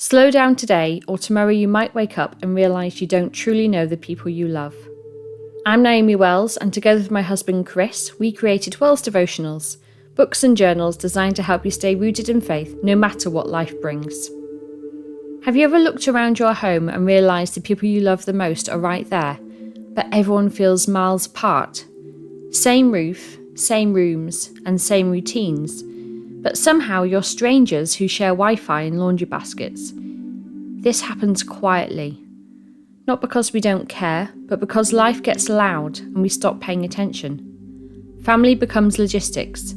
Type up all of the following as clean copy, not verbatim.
Slow down today, or tomorrow you might wake up and realise you don't truly know the people you love. I'm Naomi Wells, and together with my husband Chris, we created Wells Devotionals, books and journals designed to help you stay rooted in faith no matter what life brings. Have you ever looked around your home and realised the people you love the most are right there, but everyone feels miles apart? Same roof, same rooms, and same routines, but somehow you're strangers who share Wi-Fi and laundry baskets. This happens quietly. Not because we don't care, but because life gets loud and we stop paying attention. Family becomes logistics.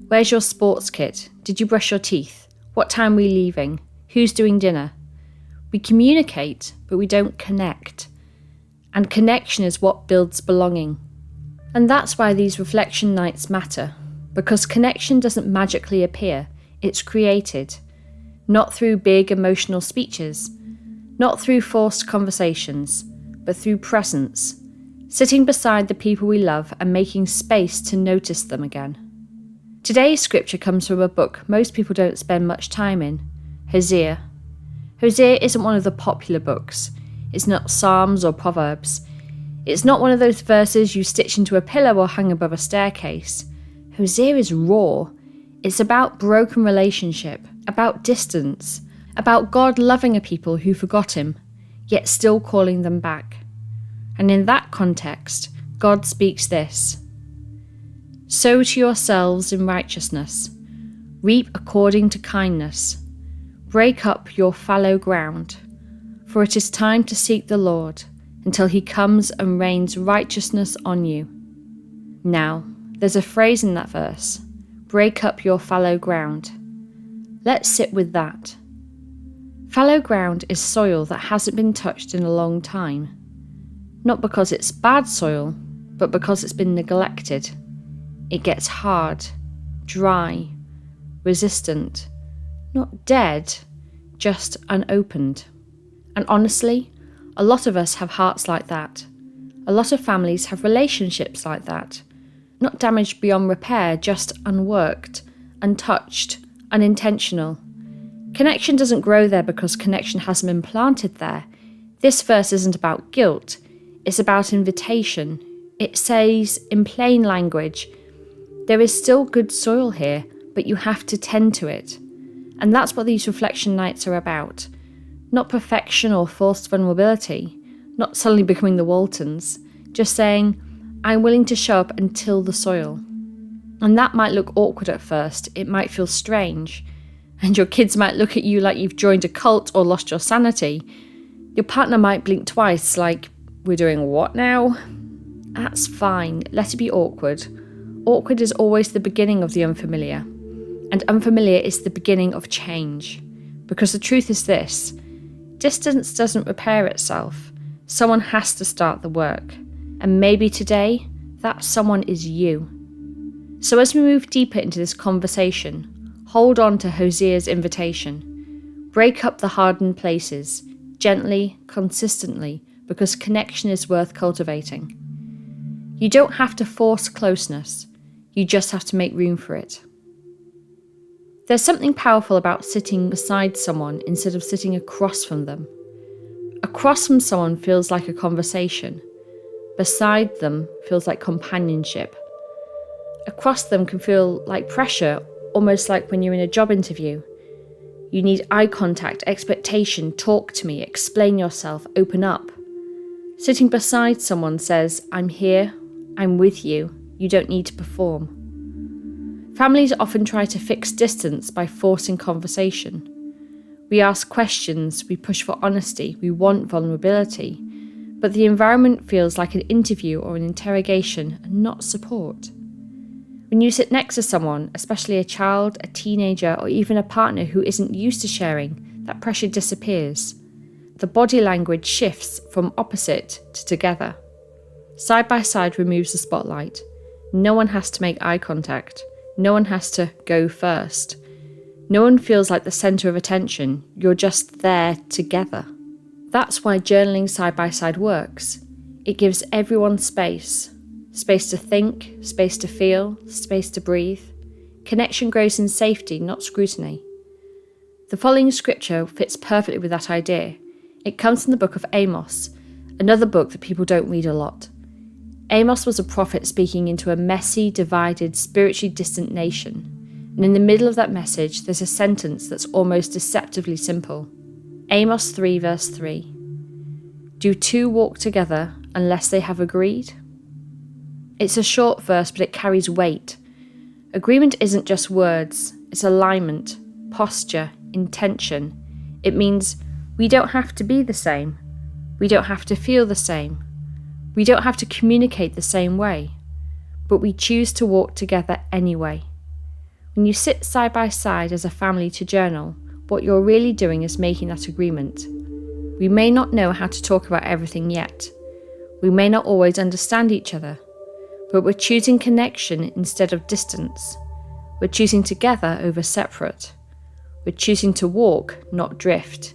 Where's your sports kit? Did you brush your teeth? What time are we leaving? Who's doing dinner? We communicate, but we don't connect. And connection is what builds belonging. And that's why these reflection nights matter. Because connection doesn't magically appear, it's created. Not through big emotional speeches, not through forced conversations, but through presence, sitting beside the people we love and making space to notice them again. Today's scripture comes from a book most people don't spend much time in, Hosea. Hosea isn't one of the popular books. It's not Psalms or Proverbs. It's not one of those verses you stitch into a pillow or hang above a staircase. Hosea is raw. It's about broken relationship, about distance, about God loving a people who forgot him, yet still calling them back. And in that context, God speaks this: "Sow to yourselves in righteousness, reap according to kindness, break up your fallow ground, for it is time to seek the Lord until he comes and rains righteousness on you." Now, there's a phrase in that verse, break up your fallow ground. Let's sit with that. Fallow ground is soil that hasn't been touched in a long time. Not because it's bad soil, but because it's been neglected. It gets hard, dry, resistant, not dead, just unopened. And honestly, a lot of us have hearts like that. A lot of families have relationships like that. Not damaged beyond repair, just unworked, untouched, unintentional. Connection doesn't grow there because connection hasn't been planted there. This verse isn't about guilt, it's about invitation. It says, in plain language, there is still good soil here, but you have to tend to it. And that's what these reflection nights are about. Not perfection or forced vulnerability, not suddenly becoming the Waltons, just saying, I'm willing to show up and till the soil. And that might look awkward at first, it might feel strange, and your kids might look at you like you've joined a cult or lost your sanity. Your partner might blink twice, like, we're doing what now? That's fine, let it be awkward. Awkward is always the beginning of the unfamiliar, and unfamiliar is the beginning of change. Because the truth is this: distance doesn't repair itself. Someone has to start the work. And maybe today, that someone is you. So as we move deeper into this conversation, hold on to Hosea's invitation. Break up the hardened places, gently, consistently, because connection is worth cultivating. You don't have to force closeness, you just have to make room for it. There's something powerful about sitting beside someone instead of sitting across from them. Across from someone feels like a conversation. Beside them feels like companionship. Across them can feel like pressure, almost like when you're in a job interview. You need eye contact, expectation, talk to me, explain yourself, open up. Sitting beside someone says, I'm here, I'm with you, you don't need to perform. Families often try to fix distance by forcing conversation. We ask questions, we push for honesty, we want vulnerability. But the environment feels like an interview or an interrogation and not support. When you sit next to someone, especially a child, a teenager, or even a partner who isn't used to sharing, that pressure disappears. The body language shifts from opposite to together. Side by side removes the spotlight. No one has to make eye contact. No one has to go first. No one feels like the centre of attention. You're just there together. That's why journaling side by side works. It gives everyone space. Space to think, space to feel, space to breathe. Connection grows in safety, not scrutiny. The following scripture fits perfectly with that idea. It comes from the book of Amos, another book that people don't read a lot. Amos was a prophet speaking into a messy, divided, spiritually distant nation. And in the middle of that message, there's a sentence that's almost deceptively simple. Amos 3 verse 3. Do two walk together unless they have agreed? It's a short verse, but it carries weight. Agreement isn't just words, it's alignment, posture, intention. It means we don't have to be the same. We don't have to feel the same. We don't have to communicate the same way. But we choose to walk together anyway. When you sit side by side as a family to journal, what you're really doing is making that agreement. We may not know how to talk about everything yet. We may not always understand each other. But we're choosing connection instead of distance. We're choosing together over separate. We're choosing to walk, not drift.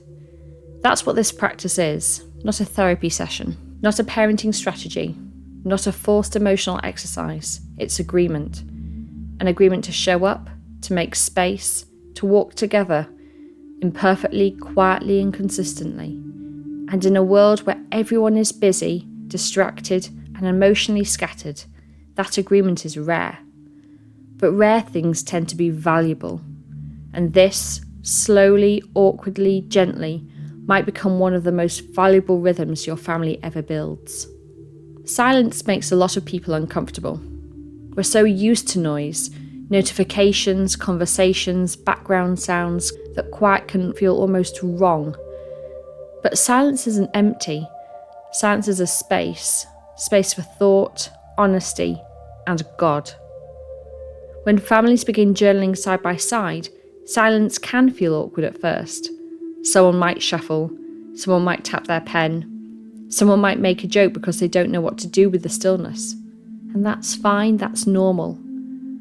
That's what this practice is, not a therapy session, not a parenting strategy, not a forced emotional exercise. It's agreement. An agreement to show up, to make space, to walk together, imperfectly, quietly and consistently. And in a world where everyone is busy, distracted and emotionally scattered, that agreement is rare. But rare things tend to be valuable. And this, slowly, awkwardly, gently, might become one of the most valuable rhythms your family ever builds. Silence makes a lot of people uncomfortable. We're so used to noise, notifications, conversations, background sounds, that quiet can feel almost wrong. But silence isn't empty. Silence is a space for thought, honesty, and God. When families begin journaling side by side, silence can feel awkward at first. Someone might shuffle, someone might tap their pen, someone might make a joke because they don't know what to do with the stillness. And that's fine, that's normal.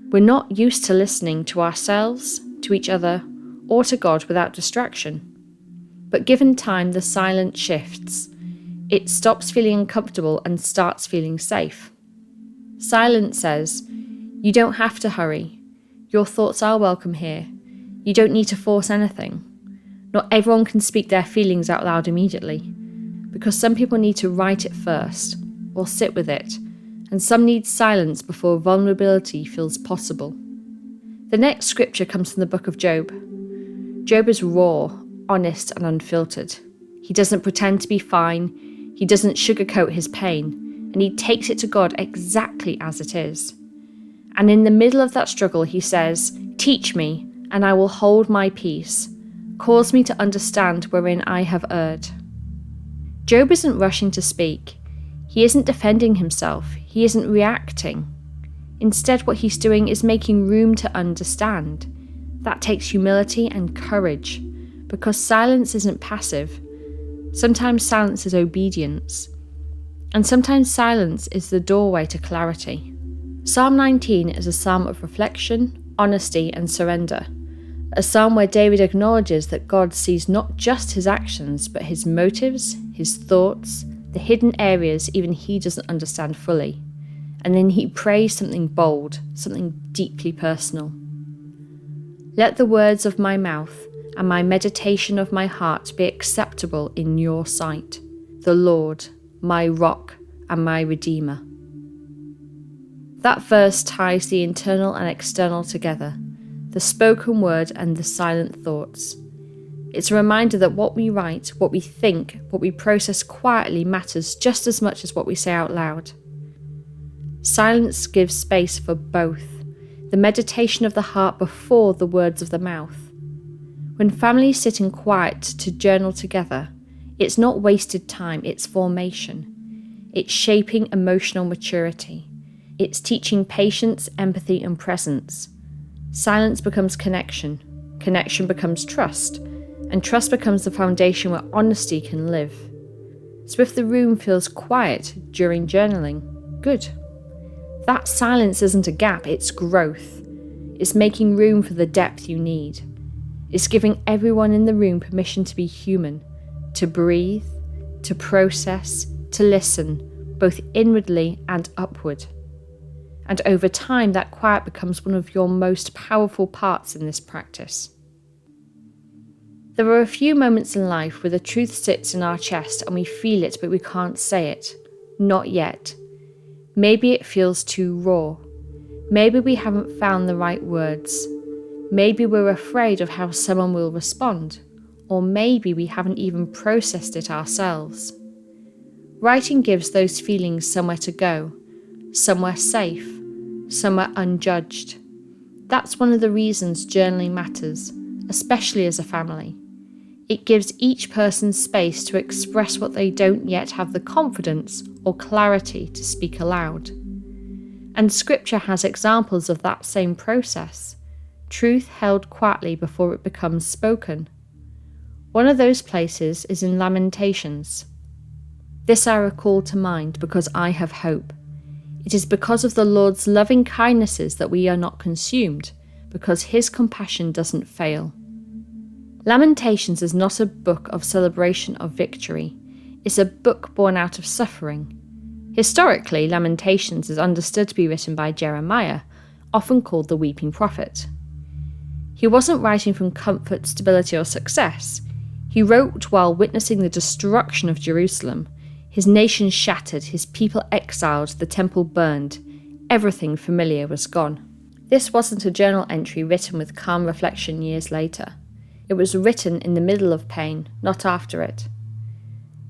We're not used to listening to ourselves, to each other, or to God without distraction. But given time, the silence shifts. It stops feeling uncomfortable and starts feeling safe. Silence says, you don't have to hurry. Your thoughts are welcome here. You don't need to force anything. Not everyone can speak their feelings out loud immediately, because some people need to write it first, or sit with it, and some need silence before vulnerability feels possible. The next scripture comes from the book of Job. Job is raw, honest, and unfiltered. He doesn't pretend to be fine, he doesn't sugarcoat his pain, and he takes it to God exactly as it is. And in the middle of that struggle, he says, teach me, and I will hold my peace. Cause me to understand wherein I have erred. Job isn't rushing to speak. He isn't defending himself. He isn't reacting. Instead, what he's doing is making room to understand. That takes humility and courage, because silence isn't passive. Sometimes silence is obedience. And sometimes silence is the doorway to clarity. Psalm 19 is a psalm of reflection, honesty, and surrender. A psalm where David acknowledges that God sees not just his actions, but his motives, his thoughts, the hidden areas even he doesn't understand fully. And then he prays something bold, something deeply personal. Let the words of my mouth and my meditation of my heart be acceptable in your sight, the Lord, my rock and my redeemer. That verse ties the internal and external together, the spoken word and the silent thoughts. It's a reminder that what we write, what we think, what we process quietly matters just as much as what we say out loud. Silence gives space for both, the meditation of the heart before the words of the mouth. When families sit in quiet to journal together, it's not wasted time, it's formation. It's shaping emotional maturity. It's teaching patience, empathy, and presence. Silence becomes connection. Connection becomes trust. And trust becomes the foundation where honesty can live. So if the room feels quiet during journaling, good. That silence isn't a gap, it's growth. It's making room for the depth you need. It's giving everyone in the room permission to be human, to breathe, to process, to listen, both inwardly and upward. And over time, that quiet becomes one of your most powerful parts in this practice. There are a few moments in life where the truth sits in our chest and we feel it, but we can't say it. Not yet. Maybe it feels too raw. Maybe we haven't found the right words. Maybe we're afraid of how someone will respond. Or maybe we haven't even processed it ourselves. Writing gives those feelings somewhere to go, somewhere safe, somewhere unjudged. That's one of the reasons journaling matters, especially as a family. It gives each person space to express what they don't yet have the confidence or clarity to speak aloud. And Scripture has examples of that same process, truth held quietly before it becomes spoken. One of those places is in Lamentations. This I recall to mind because I have hope. It is because of the Lord's loving kindnesses that we are not consumed, because his compassion doesn't fail. Lamentations is not a book of celebration of victory. It's a book born out of suffering. Historically, Lamentations is understood to be written by Jeremiah, often called the weeping prophet. He wasn't writing from comfort, stability, or success. He wrote while witnessing the destruction of Jerusalem. His nation shattered, his people exiled, the temple burned. Everything familiar was gone. This wasn't a journal entry written with calm reflection years later. It was written in the middle of pain, not after it.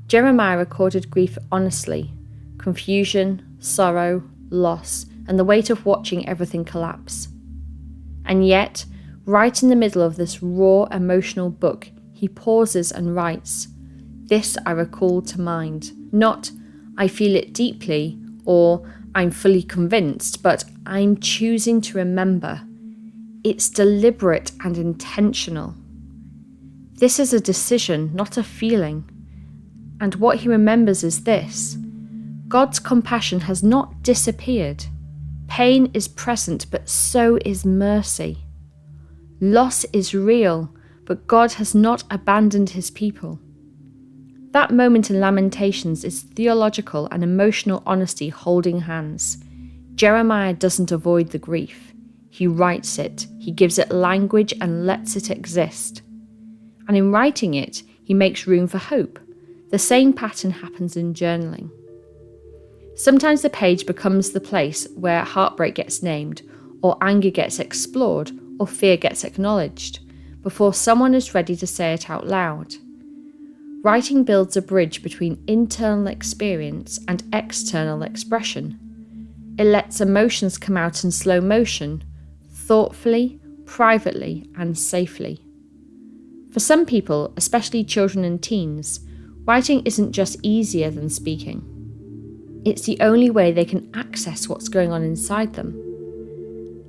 Jeremiah recorded grief honestly, confusion, sorrow, loss, and the weight of watching everything collapse. And yet, right in the middle of this raw, emotional book, he pauses and writes, "This I recall to mind." Not, "I feel it deeply," or "I'm fully convinced," but "I'm choosing to remember." It's deliberate and intentional. This is a decision, not a feeling. And what he remembers is this: God's compassion has not disappeared. Pain is present, but so is mercy. Loss is real, but God has not abandoned his people. That moment in Lamentations is theological and emotional honesty holding hands. Jeremiah doesn't avoid the grief. He writes it, he gives it language and lets it exist. And in writing it, he makes room for hope. The same pattern happens in journaling. Sometimes the page becomes the place where heartbreak gets named, or anger gets explored, or fear gets acknowledged, before someone is ready to say it out loud. Writing builds a bridge between internal experience and external expression. It lets emotions come out in slow motion, thoughtfully, privately, and safely. For some people, especially children and teens, writing isn't just easier than speaking. It's the only way they can access what's going on inside them.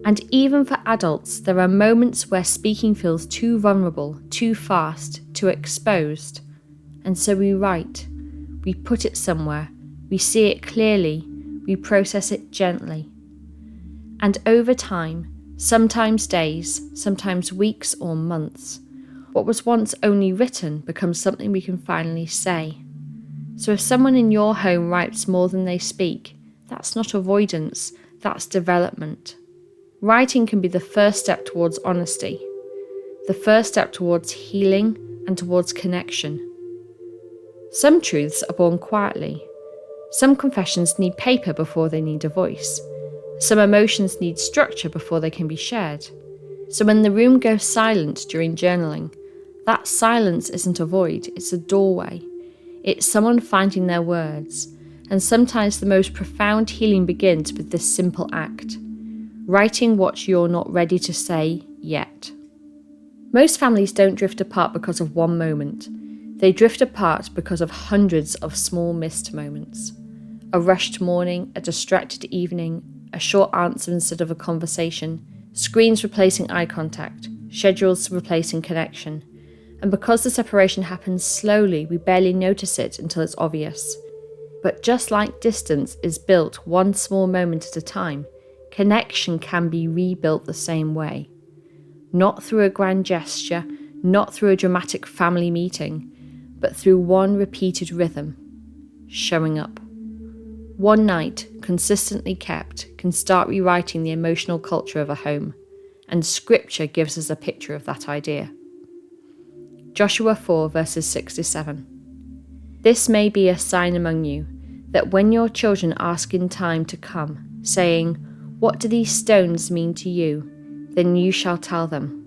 And even for adults, there are moments where speaking feels too vulnerable, too fast, too exposed. And so we write. We put it somewhere. We see it clearly. We process it gently. And over time, sometimes days, sometimes weeks or months, what was once only written becomes something we can finally say. So if someone in your home writes more than they speak, that's not avoidance, that's development. Writing can be the first step towards honesty, the first step towards healing and towards connection. Some truths are born quietly. Some confessions need paper before they need a voice. Some emotions need structure before they can be shared. So when the room goes silent during journaling, that silence isn't a void, it's a doorway. It's someone finding their words, and sometimes the most profound healing begins with this simple act: writing what you're not ready to say yet. Most families don't drift apart because of one moment. They drift apart because of hundreds of small missed moments. A rushed morning, a distracted evening, a short answer instead of a conversation, screens replacing eye contact, schedules replacing connection. And because the separation happens slowly, we barely notice it until it's obvious. But just like distance is built one small moment at a time, connection can be rebuilt the same way. Not through a grand gesture, not through a dramatic family meeting, but through one repeated rhythm: showing up. One night, consistently kept, can start rewriting the emotional culture of a home, and Scripture gives us a picture of that idea. Joshua 4 verses 6 to 7. This may be a sign among you, that when your children ask in time to come, saying, "What do these stones mean to you?" then you shall tell them.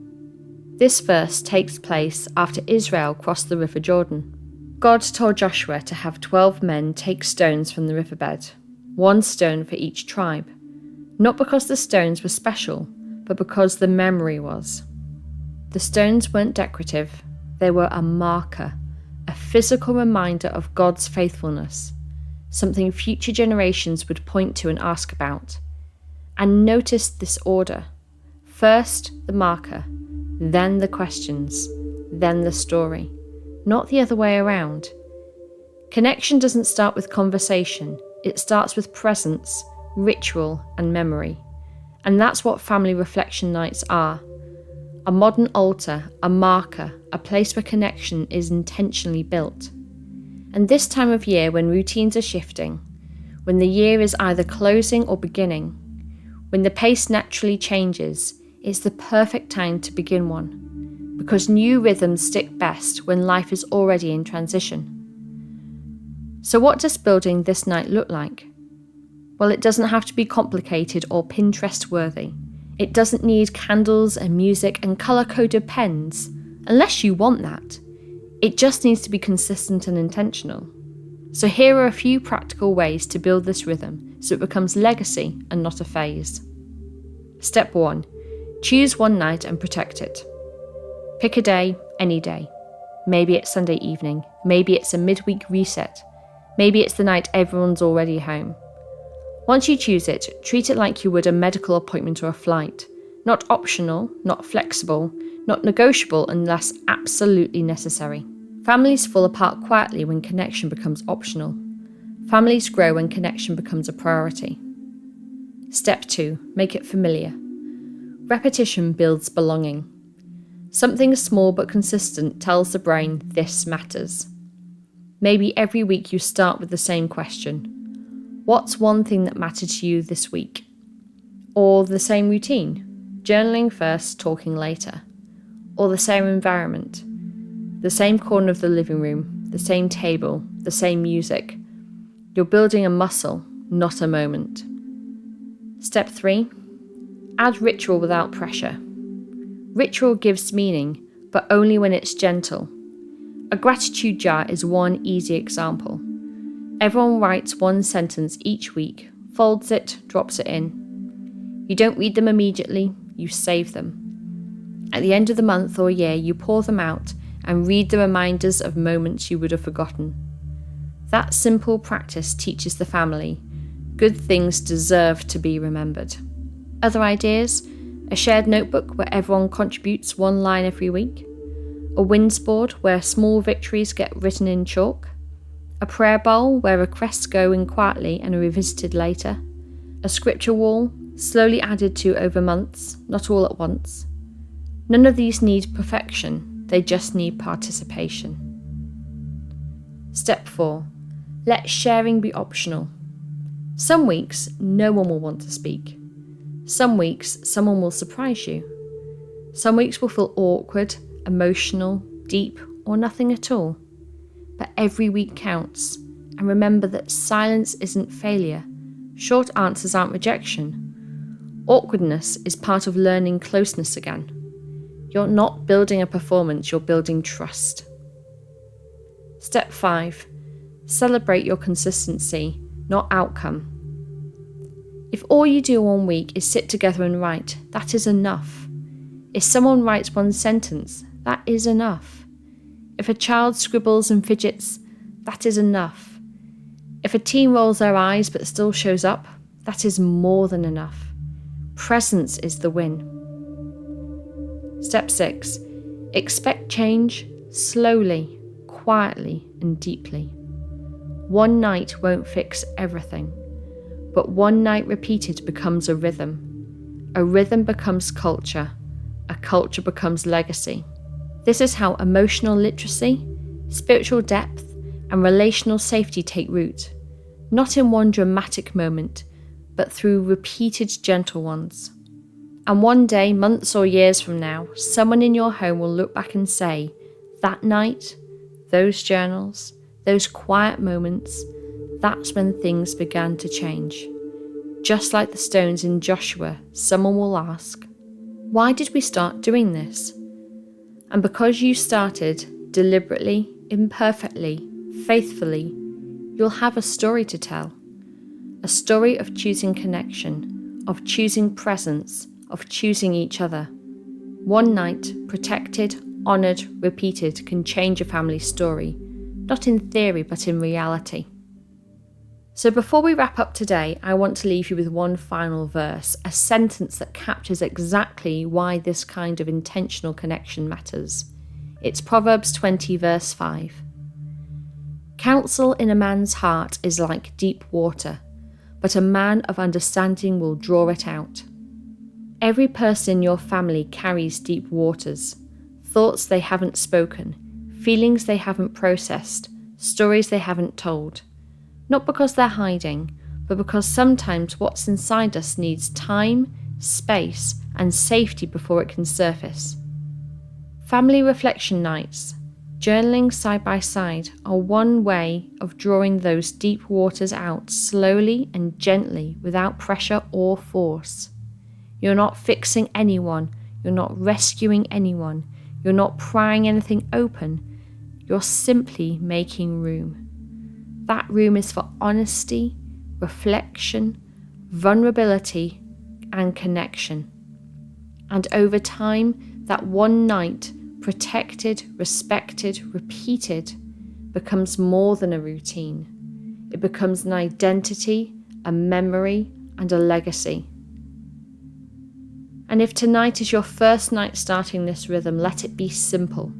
This verse takes place after Israel crossed the river Jordan. God told Joshua to have 12 men take stones from the riverbed, 1 stone for each tribe, not because the stones were special, but because the memory was. The stones weren't decorative, they were a marker, a physical reminder of God's faithfulness, something future generations would point to and ask about. And notice this order. First the marker, then the questions, then the story, not the other way around. Connection doesn't start with conversation, it starts with presence, ritual, and memory. And that's what family reflection nights are. A modern altar, a marker, a place where connection is intentionally built. And this time of year, when routines are shifting, when the year is either closing or beginning, when the pace naturally changes, it's the perfect time to begin one, because new rhythms stick best when life is already in transition. So what does building this night look like? Well, it doesn't have to be complicated or Pinterest-worthy. It doesn't need candles and music and colour-coded pens, unless you want that. It just needs to be consistent and intentional. So here are a few practical ways to build this rhythm so it becomes legacy and not a phase. Step 1. Choose one night and protect it. Pick a day, any day. Maybe it's Sunday evening, maybe it's a midweek reset, maybe it's the night everyone's already home. Once you choose it, treat it like you would a medical appointment or a flight. Not optional, not flexible, not negotiable unless absolutely necessary. Families fall apart quietly when connection becomes optional. Families grow when connection becomes a priority. Step 2. Make it familiar. Repetition builds belonging. Something small but consistent tells the brain this matters. Maybe every week you start with the same question. What's one thing that mattered to you this week? Or the same routine, journaling first, talking later. Or the same environment, the same corner of the living room, the same table, the same music. You're building a muscle, not a moment. Step 3. Add ritual without pressure. Ritual gives meaning, but only when it's gentle. A gratitude jar is one easy example. Everyone writes one sentence each week, folds it, drops it in. You don't read them immediately, you save them. At the end of the month or year, you pour them out and read the reminders of moments you would have forgotten. That simple practice teaches the family good things deserve to be remembered. Other ideas? A shared notebook where everyone contributes one line every week. A wins board where small victories get written in chalk. A prayer bowl where requests go in quietly and are revisited later. A scripture wall, slowly added to over months, not all at once. None of these need perfection, they just need participation. Step 4. Let sharing be optional. Some weeks, no one will want to speak. Some weeks, someone will surprise you. Some weeks will feel awkward, emotional, deep, or nothing at all. But every week counts, and remember that silence isn't failure. Short answers aren't rejection. Awkwardness is part of learning closeness again. You're not building a performance, you're building trust. Step 5. Celebrate your consistency, not outcome. If all you do one week is sit together and write, that is enough. If someone writes one sentence, that is enough. If a child scribbles and fidgets, that is enough. If a teen rolls their eyes but still shows up, that is more than enough. Presence is the win. Step 6. Expect change slowly, quietly, and deeply. One night won't fix everything, but one night repeated becomes a rhythm. A rhythm becomes culture. A culture becomes legacy. This is how emotional literacy, spiritual depth, and relational safety take root, not in one dramatic moment, but through repeated gentle ones. And one day, months or years from now, someone in your home will look back and say, That night, those journals, those quiet moments, that's when things began to change. Just like the stones in Joshua, someone will ask, why did we start doing this? And because you started deliberately, imperfectly, faithfully, you'll have a story to tell. A story of choosing connection, of choosing presence, of choosing each other. One night, protected, honoured, repeated, can change a family's story, not in theory but in reality. So before we wrap up today, I want to leave you with one final verse, a sentence that captures exactly why this kind of intentional connection matters. It's Proverbs 20 verse 5. Counsel in a man's heart is like deep water, but a man of understanding will draw it out. Every person in your family carries deep waters, thoughts they haven't spoken, feelings they haven't processed, stories they haven't told. Not because they're hiding, but because sometimes what's inside us needs time, space, and safety before it can surface. Family reflection nights, journaling side by side, are one way of drawing those deep waters out slowly and gently without pressure or force. You're not fixing anyone, you're not rescuing anyone, you're not prying anything open, you're simply making room. That room is for honesty, reflection, vulnerability, and connection. And over time, that one night, protected, respected, repeated, becomes more than a routine. It becomes an identity, a memory, and a legacy. And if tonight is your first night starting this rhythm, let it be simple.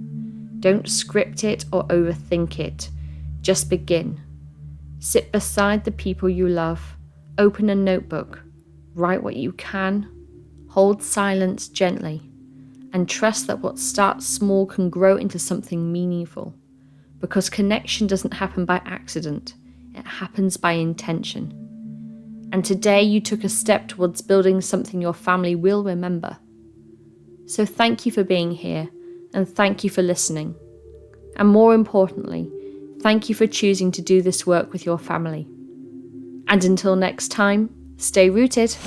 Don't script it or overthink it. Just begin. Sit beside the people you love, open a notebook, write what you can, hold silence gently, and trust that what starts small can grow into something meaningful. Because connection doesn't happen by accident, it happens by intention. And today you took a step towards building something your family will remember. So thank you for being here, and thank you for listening. And more importantly, thank you for choosing to do this work with your family. And until next time, stay rooted.